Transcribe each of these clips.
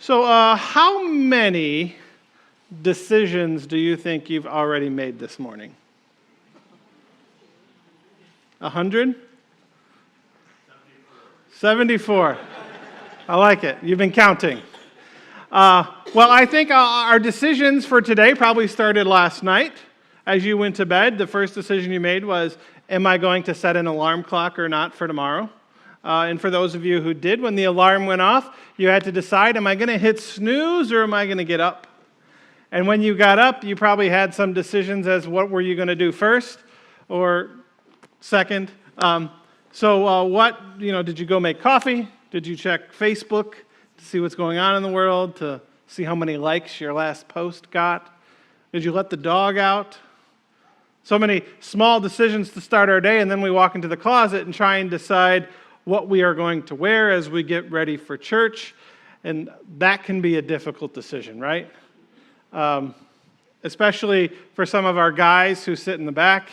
So, how many decisions do you think you've already made this morning? 100? 74. I like it. You've been counting. Well, I think our decisions for today probably started last night. As you went to bed, the first decision you made was, am I going to set an alarm clock or not for tomorrow? And for those of you who did, when the alarm went off, you had to decide, am I going to hit snooze or am I going to get up? And when you got up, you probably had some decisions as what were you going to do first or second. Did you go make coffee? Did you check Facebook to see what's going on in the world, to see how many likes your last post got? Did you let the dog out? So many small decisions to start our day, and then we walk into the closet and try and decide what we are going to wear as we get ready for church, and that can be a difficult decision, right? Especially for some of our guys who sit in the back.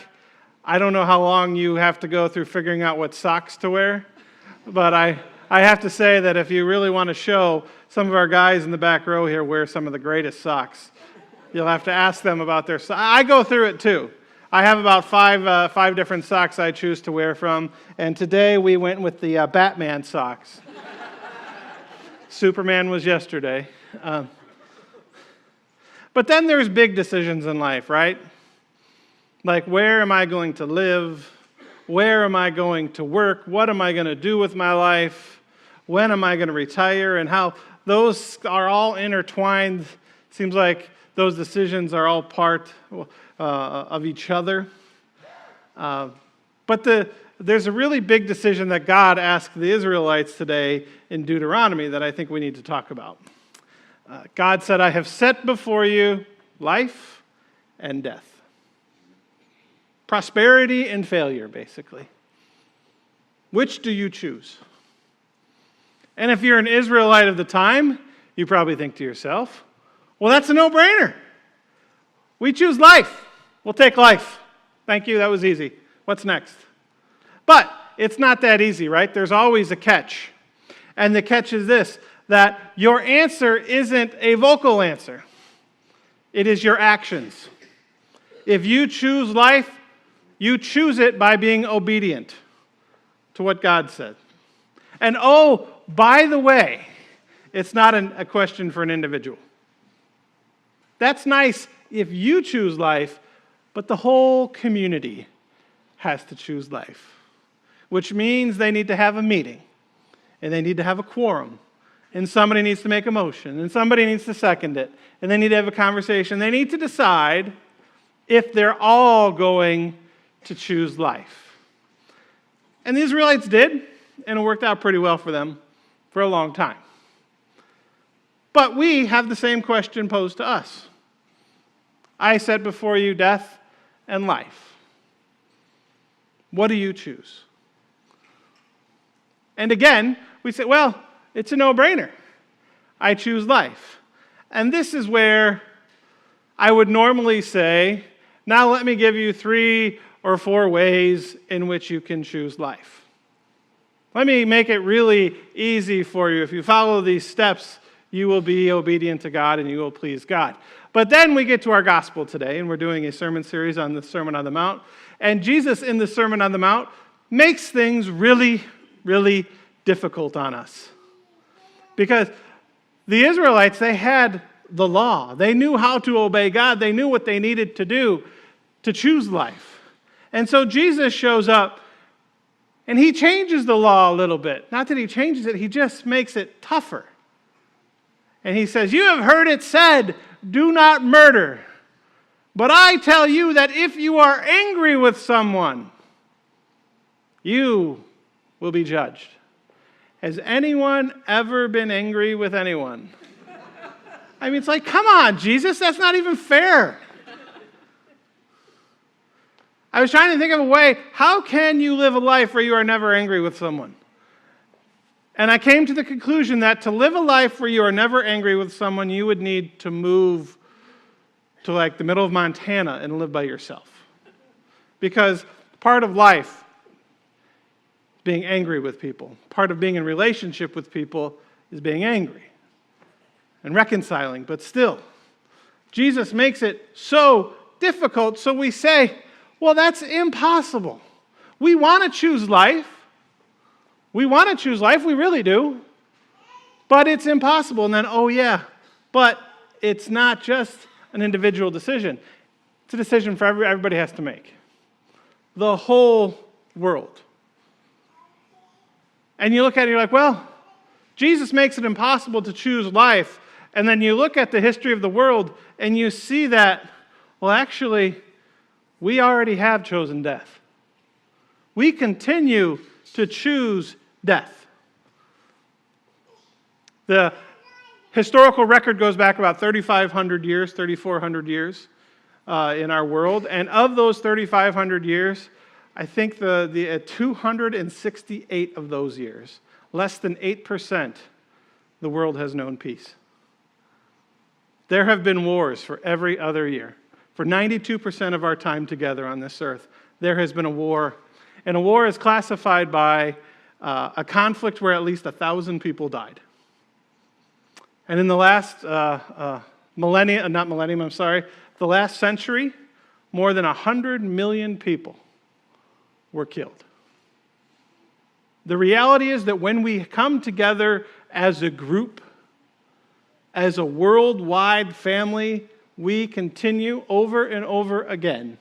I don't know how long you have to go through figuring out what socks to wear, but I have to say that if you really want to show, some of our guys in the back row here wear some of the greatest socks. You'll have to ask them about their socks. I go through it too. I have about five different socks I choose to wear from, and today we went with the Batman socks. Superman was yesterday. But then there's big decisions in life, right? Like, where am I going to live? Where am I going to work? What am I going to do with my life? When am I going to retire? And how those are all intertwined. Seems like those decisions are all part of each other. But there's a really big decision that God asked the Israelites today in Deuteronomy that I think we need to talk about. God said, I have set before you life and death. Prosperity and failure, basically. Which do you choose? And if you're an Israelite of the time, you probably think to yourself, well, that's a no-brainer. We choose life. We'll take life. Thank you, that was easy. What's next? But it's not that easy, right? There's always a catch. And the catch is this, that your answer isn't a vocal answer. It is your actions. If you choose life, you choose it by being obedient to what God said. And oh, by the way, it's not a question for an individual. That's nice if you choose life, but the whole community has to choose life, which means they need to have a meeting, and they need to have a quorum, and somebody needs to make a motion, and somebody needs to second it, and they need to have a conversation. They need to decide if they're all going to choose life. And the Israelites did, and it worked out pretty well for them for a long time. But we have the same question posed to us. I set before you death and life. What do you choose? And again, we say, well, it's a no-brainer. I choose life. And this is where I would normally say, now let me give you 3 or 4 ways in which you can choose life. Let me make it really easy for you. If you follow these steps, you will be obedient to God and you will please God. But then we get to our gospel today, and we're doing a sermon series on the Sermon on the Mount. And Jesus in the Sermon on the Mount makes things really, really difficult on us. Because the Israelites, they had the law. They knew how to obey God. They knew what they needed to do to choose life. And so Jesus shows up, and he changes the law a little bit. Not that he changes it, he just makes it tougher. And he says, you have heard it said, do not murder. But I tell you that if you are angry with someone, you will be judged. Has anyone ever been angry with anyone? I mean, it's like, come on, Jesus, that's not even fair. I was trying to think of a way, how can you live a life where you are never angry with someone? And I came to the conclusion that to live a life where you are never angry with someone, you would need to move to like the middle of Montana and live by yourself. Because part of life is being angry with people. Part of being in relationship with people is being angry. and reconciling, but still, Jesus makes it so difficult, so we say, well, that's impossible. We want to choose life. We want to choose life, we really do. But it's impossible. And then, oh yeah, but it's not just an individual decision. It's a decision for everybody has to make. The whole world. And you look at it, you're like, well, Jesus makes it impossible to choose life. And then you look at the history of the world and you see that, well, actually, we already have chosen death. We continue to choose death. The historical record goes back about 3,500 years, 3,400 years in our world. And of those 3,500 years, I think the 268 of those years, less than 8%, the world has known peace. There have been wars for every other year. For 92% of our time together on this earth, there has been a war. And a war is classified by a conflict where at least 1,000 people died. And in the last the last century, more than 100 million people were killed. The reality is that when we come together as a group, as a worldwide family, we continue over and over again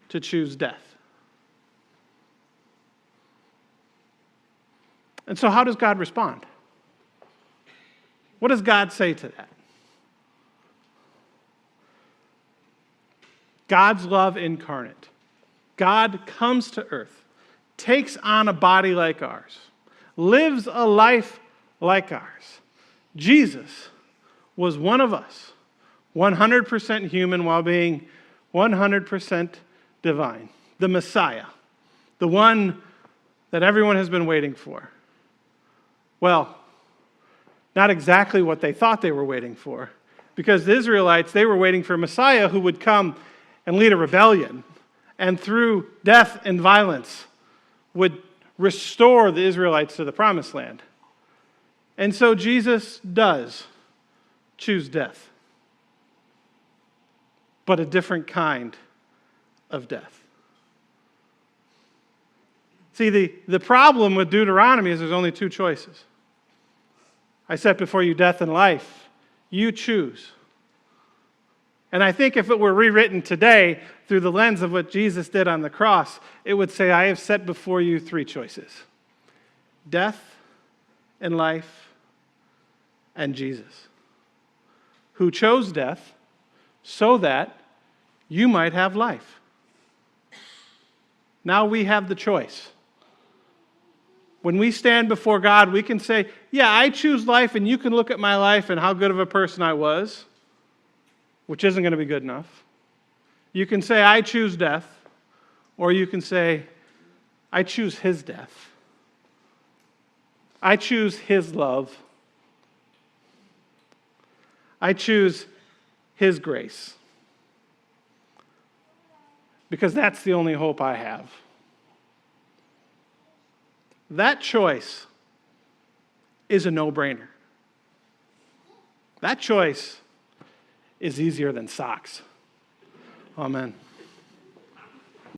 to choose death. And so how does God respond? What does God say to that? God's love incarnate. God comes to earth, takes on a body like ours, lives a life like ours. Jesus was one of us, 100% human while being 100% divine. The Messiah, the one that everyone has been waiting for. Well, not exactly what they thought they were waiting for, because the Israelites, they were waiting for a Messiah who would come and lead a rebellion, and through death and violence would restore the Israelites to the promised land. And so Jesus does choose death, but a different kind of death. See, the problem with Deuteronomy is there's only two choices. I set before you death and life. You choose. And I think if it were rewritten today through the lens of what Jesus did on the cross, it would say, I have set before you three choices. Death and life and Jesus, who chose death so that you might have life. Now we have the choice. When we stand before God, we can say, yeah, I choose life, and you can look at my life and how good of a person I was, which isn't going to be good enough. You can say, I choose death, or you can say, I choose his death. I choose his love. I choose his grace. Because that's the only hope I have. That choice is a no-brainer. That choice is easier than socks. Amen.